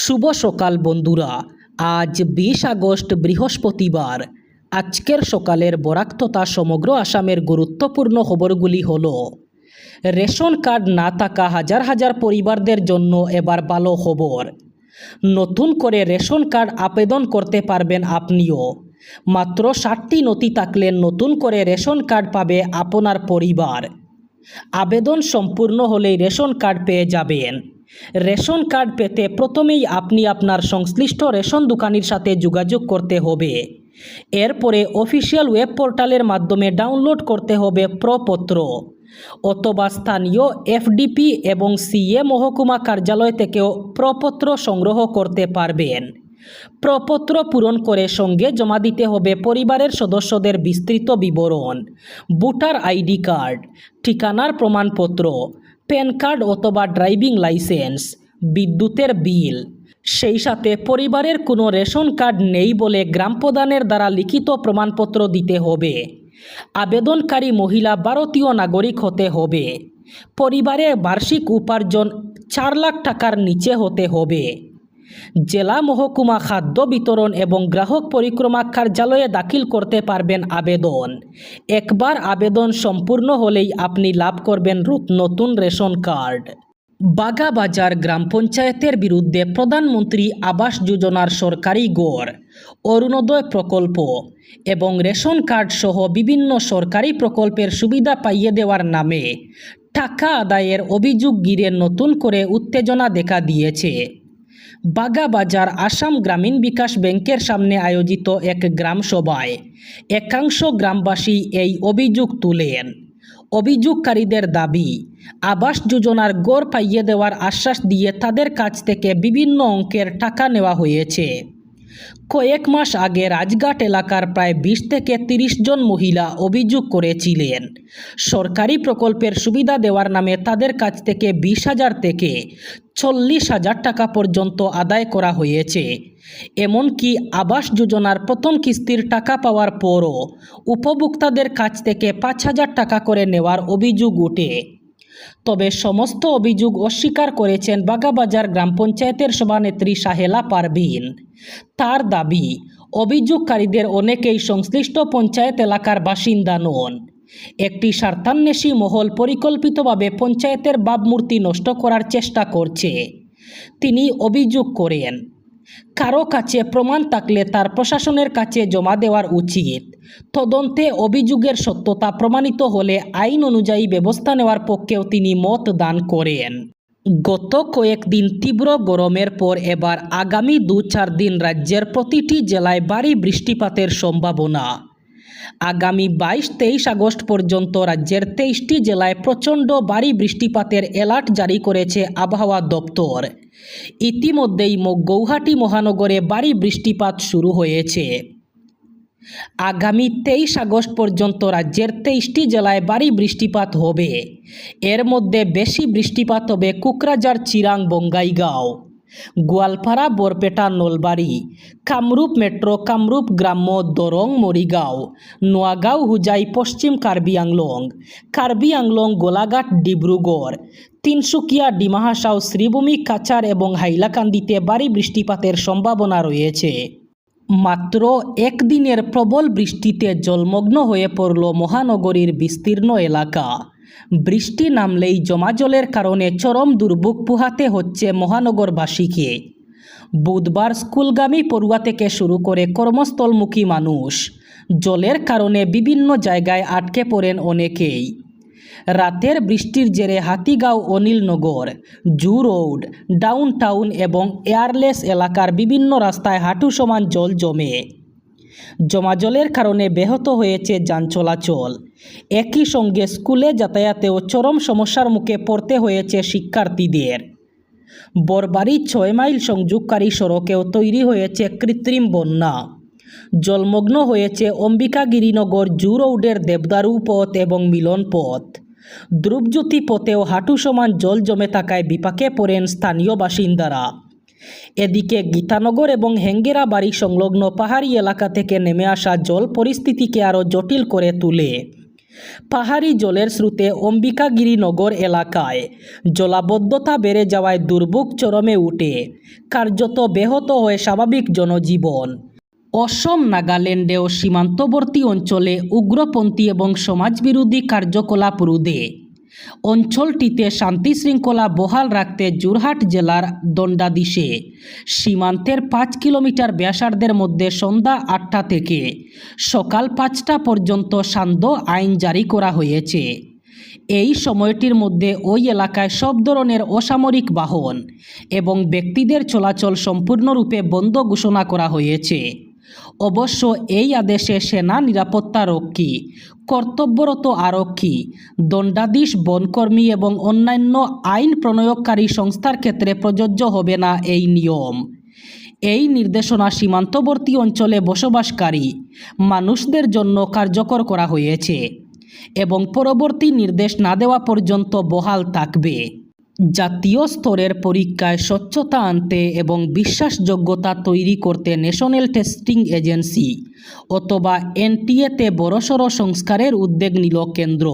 শুভ সকাল বন্ধুরা। আজ 20 আগস্ট বৃহস্পতিবার। আজকের সকালের বরাক তথা সমগ্র আসামের গুরুত্বপূর্ণ খবরগুলি হলো, রেশন কার্ড না থাকা হাজার হাজার পরিবারদের জন্য এবার ভালো খবর। নতুন করে রেশন কার্ড আবেদন করতে পারবেন আপনিও। মাত্র 60টি নথি থাকলে নতুন করে রেশন কার্ড পাবে আপনার পরিবার। আবেদন সম্পূর্ণ হলেই রেশন কার্ড পেয়ে যাবেন। রেশন কার্ড পেতে প্রথমেই আপনি আপনার সংশ্লিষ্ট রেশন দোকানির সাথে যোগাযোগ করতে হবে। এরপরে অফিসিয়াল ওয়েব পোর্টালের মাধ্যমে ডাউনলোড করতে হবে প্রপত্র, অথবা স্থানীয় এফডিপি এবং সিএ মহকুমা কার্যালয় থেকেও প্রপত্র সংগ্রহ করতে পারবেন। প্রপত্র পূরণ করে সঙ্গে জমা দিতে হবে পরিবারের সদস্যদের বিস্তৃত বিবরণ, ভোটার আইডি কার্ড, ঠিকানার প্রমাণপত্র, প্যান কার্ড অথবা ড্রাইভিং লাইসেন্স, বিদ্যুতের বিল। সেই সাথে পরিবারের কোনো রেশন কার্ড নেই বলে গ্রাম প্রধানের দ্বারা লিখিত প্রমাণপত্র দিতে হবে। আবেদনকারী মহিলা ভারতীয় নাগরিক হতে হবে। পরিবারের বার্ষিক উপার্জন 4 লাখ টাকার নিচে হতে হবে। জেলা মহকুমা খাদ্য বিতরণ এবং গ্রাহক পরিক্রমা কার্যালয়ে দাখিল করতে পারবেন আবেদন। একবার আবেদন সম্পূর্ণ হলেই আপনি লাভ করবেন নতুন রেশন কার্ড। বাগাবাজার গ্রাম পঞ্চায়েতের বিরুদ্ধে প্রধানমন্ত্রী আবাস যোজনার সরকারি গড়, অরুণোদয় প্রকল্প এবং রেশন কার্ড সহ বিভিন্ন সরকারি প্রকল্পের সুবিধা পাইয়ে দেওয়ার নামে টাকা আদায়ের অভিযোগ ঘিরে নতুন করে উত্তেজনা দেখা দিয়েছে। বাগাবাজার আসাম গ্রামীণ বিকাশ ব্যাংকের সামনে আয়োজিত এক গ্রাম সভায় একাংশ গ্রামবাসী এই অভিযোগ তুলেন। অভিযোগকারীদের দাবি, আবাস যোজনার গড় পাইয়ে দেওয়ার আশ্বাস দিয়ে তাদের কাছ থেকে বিভিন্ন অঙ্কের টাকা নেওয়া হয়েছে। কয়েক মাস আগে রাজঘাট এলাকার প্রায় 20 থেকে 30 জন মহিলা অভিযোগ করেছিলেন, সরকারি প্রকল্পের সুবিধা দেওয়ার নামে তাদের কাছ থেকে 20,000 থেকে 40,000 টাকা পর্যন্ত আদায় করা হয়েছে। এমনকি আবাস যোজনার প্রথম কিস্তির টাকা পাওয়ার পরও উপভোক্তাদের কাছ থেকে 5,000 টাকা করে নেওয়ার অভিযোগ ওঠে। তবে সমস্ত অভিযোগ অস্বীকার করেছেন বাগাবাজার গ্রাম পঞ্চায়েতের সভানেত্রী সাহেলা পারভিন। তার দাবি, অভিযোগকারীদের অনেকেই সংশ্লিষ্ট পঞ্চায়েত এলাকার বাসিন্দা নন। একটি স্বার্থান্বেষী মহল পরিকল্পিতভাবে পঞ্চায়েতের ভাবমূর্তি নষ্ট করার চেষ্টা করছে। তিনি অভিযোগ করেন, কারো কাছে প্রমাণ থাকলে তার প্রশাসনের কাছে জমা দেওয়ার উচিত। তদন্তে অভিযোগের সত্যতা প্রমাণিত হলে আইন অনুযায়ী ব্যবস্থা নেওয়ার পক্ষেও তিনি মত দান করেন। গত কয়েকদিন তীব্র গরমের পর এবার আগামী 2-4 দিন রাজ্যের প্রতিটি জেলায় ভারী বৃষ্টিপাতের সম্ভাবনা। আগামী 22-23 আগস্ট পর্যন্ত রাজ্যের 23টি জেলায় প্রচণ্ড ভারী বৃষ্টিপাতের অ্যালার্ট জারি করেছে আবহাওয়া দপ্তর। ইতিমধ্যেই গৌহাটি মহানগরে ভারী বৃষ্টিপাত শুরু হয়েছে। আগামী 23 আগস্ট পর্যন্ত রাজ্যের 23টি জেলায় ভারী বৃষ্টিপাত হবে। এর মধ্যে বেশি বৃষ্টিপাত হবে কোকরাঝার, চিরাং, বঙ্গাইগাঁও, গোয়ালপাড়া, বরপেটা, নলবাড়ি, কামরূপ মেট্রো, কামরূপ গ্রাম্য, দরং, মরিগাঁও, নোয়াগাঁও, হুজাই, পশ্চিম কার্বি আংলং, গোলাঘাট, ডিব্রুগড়, তিনসুকিয়া, ডিমা হাসাও, শ্রীভূমি, কাছাড় এবং হাইলাকান্দিতে ভারী বৃষ্টিপাতের সম্ভাবনা রয়েছে। মাত্র একদিনের প্রবল বৃষ্টিতে জলমগ্ন হয়ে পড়ল মহানগরীর বিস্তীর্ণ এলাকা। বৃষ্টি নামলেই জমাজলের কারণে চরম দুর্ভোগ পোহাতে হচ্ছে মহানগরবাসীকে। বুধবার স্কুলগামী পড়ুয়া থেকে শুরু করে কর্মস্থলমুখী মানুষ জলের কারণে বিভিন্ন জায়গায় আটকে পড়েন অনেকেই। রাতের বৃষ্টির জেরে হাতিগাঁও, অনিলনগর, জু রোড, ডাউন টাউন এবং এয়ারলেস এলাকার বিভিন্ন রাস্তায় হাঁটু সমান জল জমে। জমাজলের কারণে ব্যাহত হয়েছে যান চলাচল। একই সঙ্গে স্কুলে যাতায়াতেও চরম সমস্যার মুখে পড়তে হয়েছে শিক্ষার্থীদের। বরবাড়ি 6 মাইল সংযোগকারী সড়কেও তৈরি হয়েছে কৃত্রিম বন্যা। জলমগ্ন হয়েছে অম্বিকাগিরিনগর জু রোডের দেবদারু পথ এবং মিলন পথ। ধ্রুবজ্যোতি পথেও হাঁটু সমান জল জমে থাকায় বিপাকে পড়েন স্থানীয় বাসিন্দারা। এদিকে গীতানগর এবং হেঙ্গেরা বাড়ি সংলগ্ন পাহাড়ি এলাকা থেকে নেমে আসা জল পরিস্থিতিকে আরও জটিল করে তোলে। পাহাড়ি জলের স্রোতে অম্বিকাগিরিনগর এলাকায় জলাবদ্ধতা বেড়ে যাওয়ায় দুর্ভোগ চরমে উঠে কার্যত ব্যাহত হয়ে স্বাভাবিক জনজীবন। অসম নাগাল্যান্ডেও সীমান্তবর্তী অঞ্চলে উগ্রপন্থী এবং সমাজবিরোধী কার্যকলাপ রোধে অঞ্চলটিতে শান্তি শৃঙ্খলা বহাল রাখতে যোরহাট জেলার দণ্ডাধীশে সীমান্তের 5 কিলোমিটার ব্যাসার্ধের মধ্যে সন্ধ্যা 8টা থেকে সকাল 5টা পর্যন্ত সান্ধ্য আইন জারি করা হয়েছে। এই সময়টির মধ্যে ওই এলাকায় সব ধরনের অসামরিক বাহন এবং ব্যক্তিদের চলাচল সম্পূর্ণরূপে বন্ধ ঘোষণা করা হয়েছে। অবশ্য এই আদেশে সেনা নিরাপত্তারক্ষী, কর্তব্যরত আরক্ষী, দণ্ডাধীশ, বনকর্মী এবং অন্যান্য আইন প্রণয়নকারী সংস্থার ক্ষেত্রে প্রযোজ্য হবে না এই নিয়ম। এই নির্দেশনা সীমান্তবর্তী অঞ্চলে বসবাসকারী মানুষদের জন্য কার্যকর করা হয়েছে এবং পরবর্তী নির্দেশ না দেওয়া পর্যন্ত বহাল থাকবে। জাতীয় স্তরের পরীক্ষায় স্বচ্ছতা আনতে এবং বিশ্বাসযোগ্যতা তৈরি করতে ন্যাশনাল টেস্টিং এজেন্সি অথবা এনটিএতে বড়সড় সংস্কারের উদ্যোগ নিল কেন্দ্র।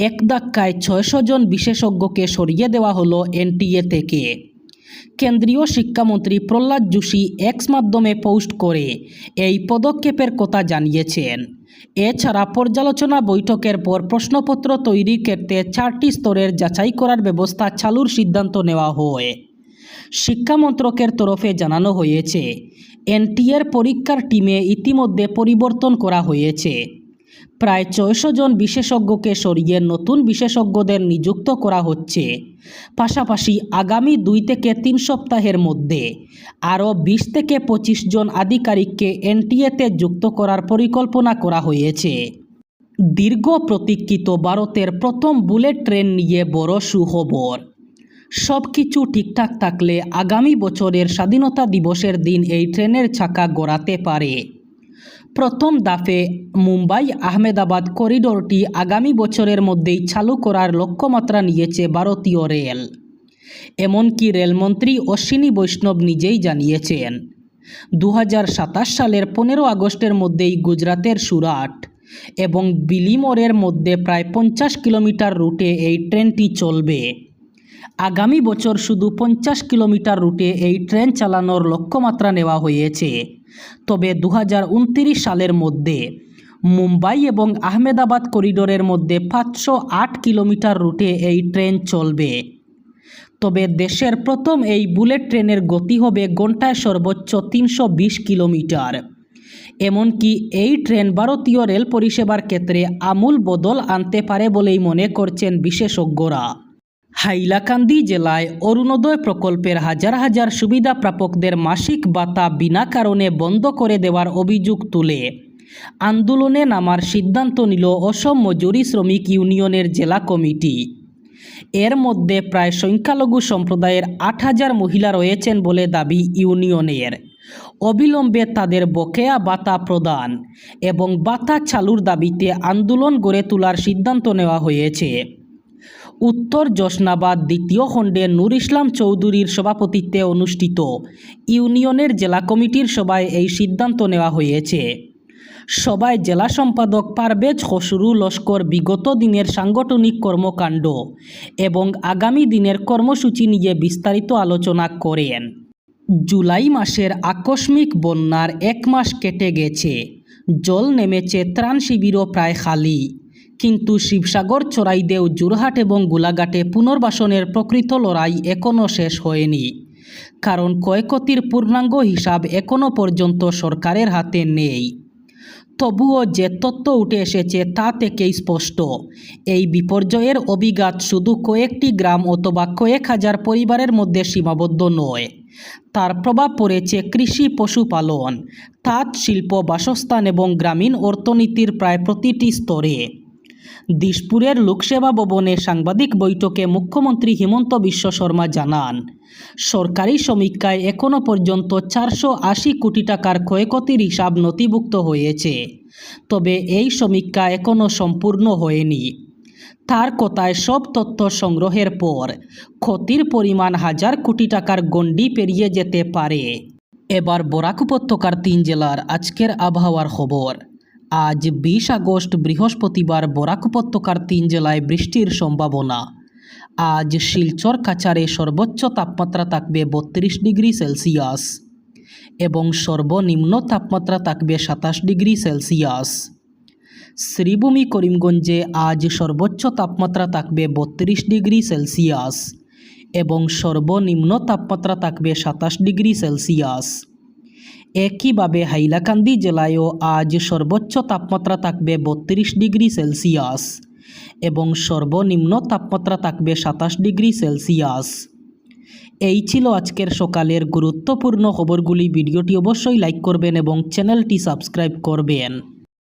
এক ধাক্কায় 600 জন বিশেষজ্ঞকে সরিয়ে দেওয়া হলো এনটিএ থেকে। কেন্দ্রীয় শিক্ষামন্ত্রী প্রহ্লাদ যোশী এক্স মাধ্যমে পোস্ট করে এই পদক্ষেপের কথা জানিয়েছেন। এছাড়া পর্যালোচনা বৈঠকের পর প্রশ্নপত্র তৈরির ক্ষেত্রে 4টি স্তরের যাচাই করার ব্যবস্থা চালুর সিদ্ধান্ত নেওয়া হয়। শিক্ষা মন্ত্রকের তরফে জানানো হয়েছে, এনটিএর পরীক্ষার টিমে ইতিমধ্যে পরিবর্তন করা হয়েছে। প্রায় 600 জন বিশেষজ্ঞকে সরিয়ে নতুন বিশেষজ্ঞদের নিযুক্ত করা হচ্ছে। পাশাপাশি আগামী 2 থেকে 3 সপ্তাহের মধ্যে আরও 20 থেকে 25 জন আধিকারিককে এনটিএতে যুক্ত করার পরিকল্পনা করা হয়েছে। দীর্ঘ প্রতীক্ষিত ভারতের প্রথম বুলেট ট্রেন নিয়ে বড় সুখবর। সব কিছু ঠিকঠাক থাকলে আগামী বছরের স্বাধীনতা দিবসের দিন এই ট্রেনের চাকা গড়াতে পারে। প্রথম দফায় মুম্বাই আহমেদাবাদ করিডোরটি আগামী বছরের মধ্যেই চালু করার লক্ষ্যমাত্রা নিয়েছে ভারতীয় রেল। এমনকি রেলমন্ত্রী অশ্বিনী বৈষ্ণব নিজেই জানিয়েছেন, 2027 সালের 15 আগস্টের মধ্যেই গুজরাতের সুরাট এবং বিলিমোরের মধ্যে প্রায় 50 কিলোমিটার রুটে এই ট্রেনটি চলবে। আগামী বছর শুধু 50 কিলোমিটার রুটে এই ট্রেন চালানোর লক্ষ্যমাত্রা নেওয়া হয়েছে। তবে 2029 সালের মধ্যে মুম্বাই এবং আহমেদাবাদ করিডোরের মধ্যে 508 কিলোমিটার রুটে এই ট্রেন চলবে। তবে দেশের প্রথম এই বুলেট ট্রেনের গতি হবে ঘন্টায় সর্বোচ্চ 320 কিলোমিটার। এমনকি এই ট্রেন ভারতীয় রেল পরিষেবার ক্ষেত্রে আমূল বদল আনতে পারে বলেই মনে করছেন বিশেষজ্ঞরা। হাইলাকান্দি জেলায় অরুণোদয় প্রকল্পের হাজার হাজার সুবিধা প্রাপকদের মাসিক ভাতা বিনা কারণে বন্ধ করে দেওয়ার অভিযোগ তুলে আন্দোলনে নামার সিদ্ধান্ত নিল অসম মজুরি শ্রমিক ইউনিয়নের জেলা কমিটি। এর মধ্যে প্রায় সংখ্যালঘু সম্প্রদায়ের 8000 মহিলা রয়েছেন বলে দাবি ইউনিয়নের। অবিলম্বে তাদের বকেয়া ভাতা প্রদান এবং ভাতা চালুর দাবিতে আন্দোলন গড়ে তোলার সিদ্ধান্ত নেওয়া হয়েছে। উত্তর জশনাবাদ 2য় খণ্ডে নূর ইসলাম চৌধুরীর সভাপতিত্বে অনুষ্ঠিত ইউনিয়নের জেলা কমিটির সভায় এই সিদ্ধান্ত নেওয়া হয়েছে। সভায় জেলা সম্পাদক পারভেজ খসরু লস্কর বিগত দিনের সাংগঠনিক কর্মকাণ্ড এবং আগামী দিনের কর্মসূচি নিয়ে বিস্তারিত আলোচনা করেন। জুলাই মাসের আকস্মিক বন্যার 1 মাস কেটে গেছে। জল নেমেছে, ত্রাণ শিবিরও প্রায় খালি। কিন্তু শিবসাগর, চড়াইদেও, যোরহাট এবং গোলাঘাটে পুনর্বাসনের প্রকৃত লড়াই এখনও শেষ হয়নি। কারণ ক্ষয়ক্ষতির পূর্ণাঙ্গ হিসাব এখনও পর্যন্ত সরকারের হাতে নেই। তবুও যে তথ্য উঠে এসেছে তা থেকেই স্পষ্ট, এই বিপর্যয়ের অভিঘাত শুধু কয়েকটি গ্রাম অথবা কয়েক হাজার পরিবারের মধ্যে সীমাবদ্ধ নয়। তার প্রভাব পড়েছে কৃষি, পশুপালন, তাঁত শিল্প, বাসস্থান এবং গ্রামীণ অর্থনীতির প্রায় প্রতিটি স্তরে। দিশপুরের লোকসেবা ভবনে সাংবাদিক বৈঠকে মুখ্যমন্ত্রী হিমন্ত বিশ্ব শর্মা জানান, সরকারি সমীক্ষায় এখনও পর্যন্ত 480 কোটি টাকার ক্ষয়ক্ষতির হিসাব নথিভুক্ত হয়েছে। তবে এই সমীক্ষা এখনও সম্পূর্ণ হয়নি। তার কথায় সব তথ্য সংগ্রহের পর ক্ষতির পরিমাণ 1000 কোটি টাকার গণ্ডি পেরিয়ে যেতে পারে। এবার বরাক উপত্যকার 3 জেলার আজকের আবহাওয়ার খবর। আজ 20 আগস্ট বৃহস্পতিবার বরাক উপত্যকার 3 জেলায় বৃষ্টির সম্ভাবনা। আজ শিলচর কাছাড়ে সর্বোচ্চ তাপমাত্রা থাকবে 32 ডিগ্রি সেলসিয়াস এবং সর্বনিম্ন তাপমাত্রা থাকবে 27 ডিগ্রি সেলসিয়াস। শ্রীভূমি করিমগঞ্জে আজ সর্বোচ্চ তাপমাত্রা থাকবে 32 ডিগ্রি সেলসিয়াস এবং সর্বনিম্ন তাপমাত্রা থাকবে 27 ডিগ্রি সেলসিয়াস। একইভাবে হাইলাকান্দি জেলায়ও আজ সর্বোচ্চ তাপমাত্রা থাকবে 32 ডিগ্রি সেলসিয়াস এবং সর্বনিম্ন তাপমাত্রা থাকবে 27 ডিগ্রি সেলসিয়াস। এই ছিল আজকের সকালের গুরুত্বপূর্ণ খবরগুলি। ভিডিওটি অবশ্যই লাইক করবেন এবং চ্যানেলটি সাবস্ক্রাইব করবেন।